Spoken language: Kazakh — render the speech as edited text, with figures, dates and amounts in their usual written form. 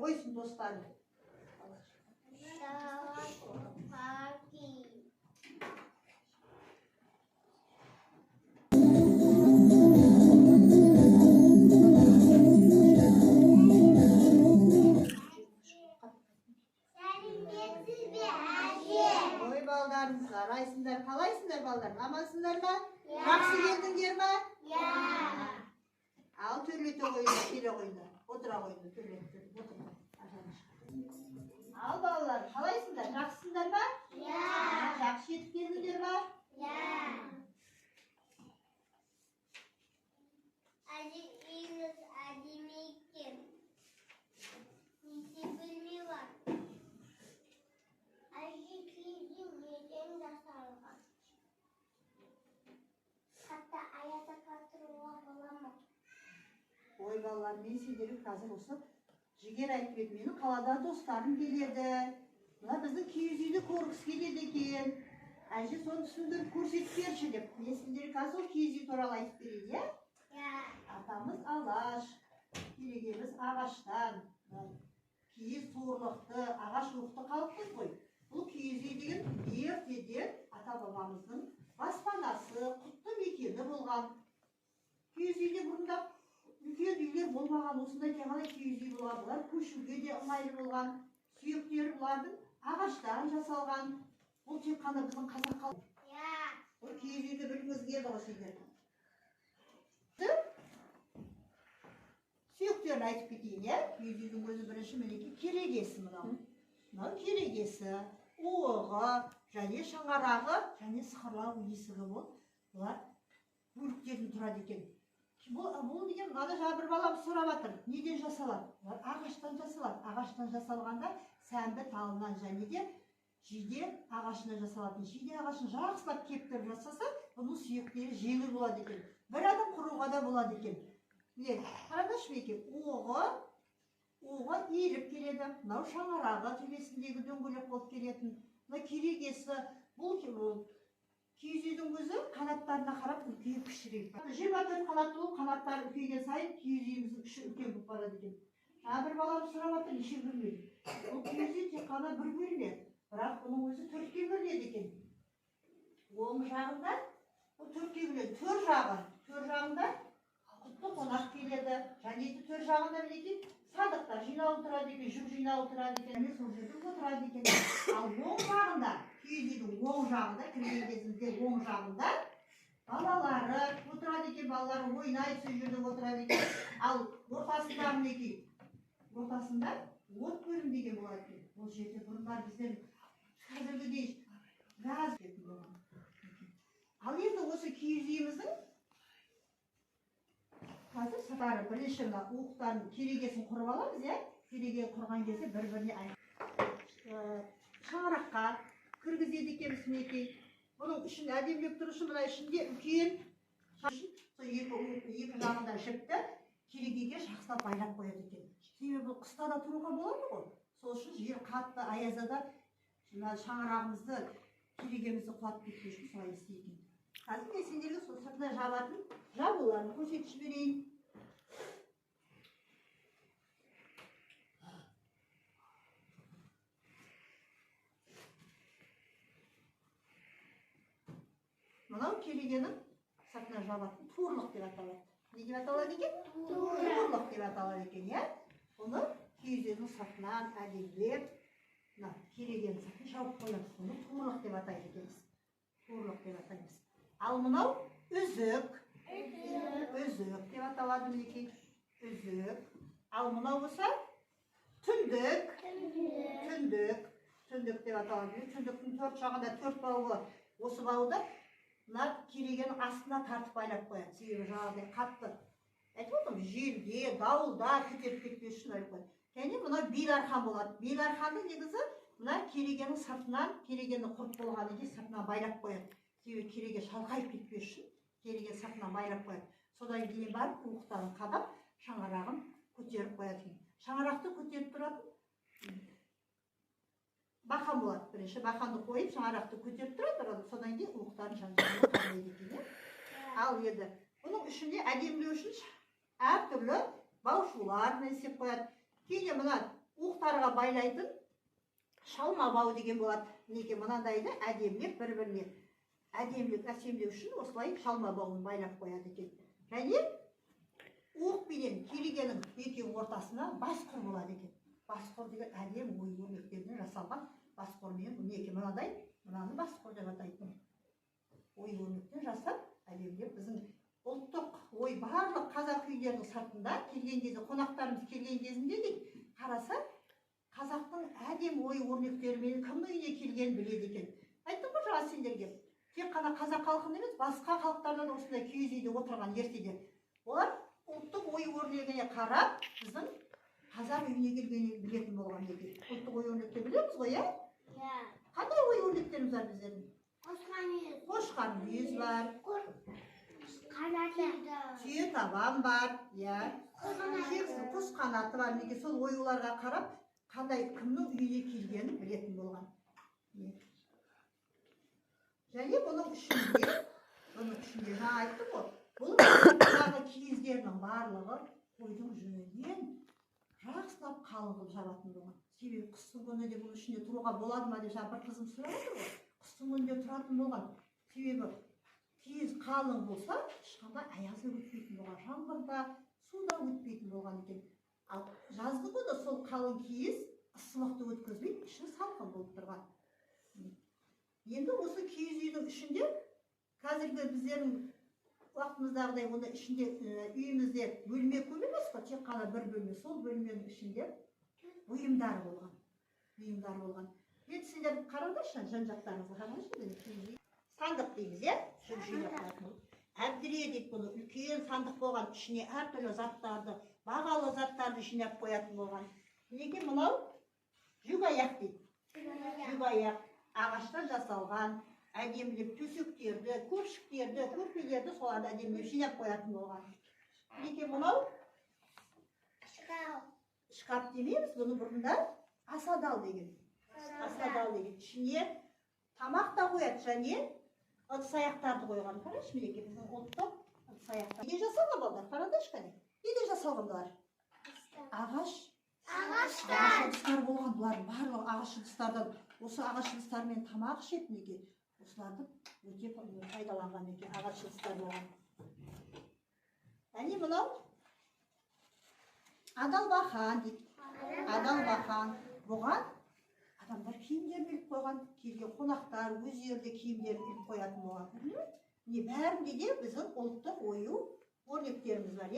қойсын достарым. Ой балдарым, жарайсыңдар, қалайсыңдар балдар? Амансыңдар ма? Жақсы келдіңдер ма? Ал төрлете қойыңдар, келе қойыңдар. Отыра қойыңдар, төрлете отырыңдар. Ал балалар, қалайсыңдар? Жақсысыңдар ма? Жақсы жетіп келдіңдер ма? Үйіңіз әдемі екен. Неше бөлме бар? Киіздің неден жасалған? Қатта аязда тұруға бола ма? Ой балалар, мен сендерге қазір осы жігер айтып еді, менің қалада достарым келеді. Мына біздің киіз үйді көргісі келеді екен. Әже соны түсіндіріп көрсетіп берші деп. Мен сендерге қазір ол киіз үй туралы айтып берейін, Атамыз Алаш, керегеміз ағаштан, киіз туырлықты, ағаш рухты қалыппыз ғой. Бұл киіз үй деген ертеден ата-бабамыздың баспанасы, құтты мекені болған. Киіз үйде бұрында үлкен үйлер болмаған, осындай ғана киіз үй болған. Бұлар көшуге де ыңғайлы болған. Сүйектері бұлардың ағаштан жасалған. Бұл тек қана біздің қазақ халқы. Бұл киіз үйді білгіңіз келді ғой сендер. Сүйектерін айтып кетейін, киіз үйдің өзі бірінші мінеки керегесі мынау. Мынау керегесі, оғы, және шаңарағы, және сықырлау есігі болып, бұлар бөліктерден тұрады екен. Бұл деген мынада жаңа бір баламыз сұрап жатыр. Неден жасалады? Бұлар ағаштан жасалады. Ағаштан жасалғанда сәмбі талынан және де жиде ағашына жасалатын. Жиде ағашын жақсылап кептіріп жасаса, бұның сүйектері жеңіл болады екен. Бір адам құруға да болады екен. Міне, қараңдаршы мінекей, оғы иіліп келеді. Мынау шаңырағы төбесіндегі дөңгелек болып келетін. Мына керегесі, бұл киіз үйдің өзі қанаттарына қарап үлкейіп кішірейіп. 24 қанатты ол қанаттары үлкейген сайын киіз үйіміздің іші үлкен болып барады екен. Жаңа бір баламыз сұрап жатыр, неше бөлме? Бұл киіз үй тек қана бір бөлме, бірақ бұның өзі 4-ке бөлінеді екен. Оң жағында бұл 4-ке бөлінеді. Төр жағында құтты қонақ келеді. Және төр жағында мінекей садықтар жиналып тұрады екен, жүк жиналып тұрады екен. Және сол жерде отырады екен. Ал оң жағында, киіз үйдің оң жағында, кірген кезімізде оң жағында балалары отырады екен, балалары ойнайды, сол жерде отырады екен. Ал ортасында мінекей, ортасында от бөлім деген болады екен. Ол жерде бұрындар бізден қазіргідей газ кететін болған. Ал енді осы киіз үйіміздің қазір сапары бірінші уықтарын керегесін құрып аламыз, кереге құрған кезде бір-біріне шаңыраққа кіргізеді екенбіз мінекей. Бұның үшін әдемілеп тұру үшін мына ішінде үлкен екі жағында жіпті керегеге жақсылап байлап қояды екен. Себебі бұл қыста да тұруға болады ғой. Сол үшін жер қатты аязда шаңырағымызды, керегемізді құлап кетпеу үшін солай істейді екен. Қазір мен сендерге сол сыртына жабатын жабуларын көрсетіп жіберейін. Мынау керегенің сыртына жабатын туырлық деп аталады. Не деп аталады екен? Туырлық деп аталады екен, Бұны киіз үйдің сыртынан әдемілеп, керегенің сыртын жауып қоямыз. Бұны туырлық деп атайды екенбіз. Туырлық деп атаймыз. Ал мынау үзік деп аталады мінекей. Үзік. Ал мынау болса түндік деп аталады. Түндіктің 4 жағында 4 бауы бар. Осы бауды мына керегенің астына тартып байлап қояды. Себебі жаңағыдай қатты айтып отырмын, желде, дауылда көтеріп кетпес үшін айтып қояды. Және мынау беларқан болады. Беларқанды негізі мына керегенің сыртынан, керегені құрып болғаннан кейін сыртынан байлап қояды. Себебі кереге шалқайып кетпес үшін кереге сыртынан байлап қояды. Содан кейін барып уықтарын қадап, шаңырағын көтеріп қояды. Шаңырақты көтеріп тұратын бақан болады. Бірінші бақанды қойып, шаңырақты көтеріп тұрады. Содан кейін уықтарын жанжалына қадайды екен. Ал еді бұның ішінде әдемілеу үшін әртүрлі баушулар істеп қояды. Кейде мына уықтарға байлайтын шалма бау деген болады. Мінекей мынандайды әдемілеп бір-біріне әдемілік әсемдеу үшін осылай шалма бауын байлап қояды екен. Және уық пенен керегенің екеуінің ортасына басқұр болады екен. Басқұр деген әдем ою өрнектерден жасалған басқұрмен мінекей мынадай, мынаны басқұр деп атайтын. Ой өрнектен жасап әдемілеп біздің ұлттық ой барлық қазақ үйлерінің сыртында келген кезде қонақтарымыз келген кезінде дейді қараса қазақтың әдем ой өрнектерімен кімнің үйіне келгенін біледі екен. Айттым ғой жаңа сендерге. Тек қана қазақ халқында емес, басқа халықтарда да осындай киіз үйде отырған ертеде. Олар ұлттық ой өрнегіне қарап, біздің қазақ үйіне келгенін білетін болған еді. Ұлттық ой өрнекті білеміз ғой, иә? Иә. Қандай ой өрнектеріміз бар біздердің? Қошқан мүйіз бар. Қанаты. Түйе табан бар, иә. Құс қанаты бар. Неге сол оюларға қарап, қандай кімнің үйіне келгенін білетін болған. Және бұның ішінде жаңа айттым ғой, бұл жаңағы киіздердің барлығы қойдың жүнінен жақсылап қалың қылып жабатын болған. Себебі қыстың күнінде бұл ішінде тұруға болады ма деп жаңа бір қызым сұрады ғой. Қыстың күнінде тұратын болған. Себебі киіз қалың болса, ешқандай аязы өтпейтін болған, жаңбырда, суда өтпейтін болған екен. Ал жазғы күні сол қалың киіз ыстылықты өткізбейді, іші салқын болып тұрған. Енді осы киіз үйдің ішінде қазіргі біздердің уақытымыздағыдай оны ішінде үйімізде бөлме көп емес қой, тек қана бір бөлме. Сол бөлменің ішінде бұйымдар болған. Енді сендер қараңдаршы, жан-жақтарыңызға қараңдаршы. Сандық дейміз, иә? Әбдіре дейді бұны, үлкен сандық болған, ішіне әртүрлі заттарды, бағалы заттарды жинап қоятын болған. Неге мынау жүк аяқ дейді. Жүк аяқ. Ағаштан жасалған әдемілеп төсектерді, көпшіктерді, көрпелерді соларды әдемілеп жинап қоятын болған. Неге мынау? Шкаф демейміз, бұны бұрында асадал деген. Ішіне тамақ та қояды, және ыдыс аяқтарды қойған. Қарашы, мінекей біздің ұлттық ыдыс аяқтар. Неге жасалған балдар? Қараңдаршы қане. Неге жасалған бұлар? Ағаш ыдыстар болған, бұлардың барлығы ағаш ыдыстардан. Осы ағаш ыдыстармен тамақ ішеді неге? Осыларды өте пайдаланған екен, ағаш ыдыстар болған. Әне мынау адалбақан дейді. Адалбақан. Бұған адамдар киімдерін іліп қойған, келген қонақтар өздері де киімдерін іліп қоятын болған. Бәрінде де біздің ұлттық ою өрнектеріміз бар.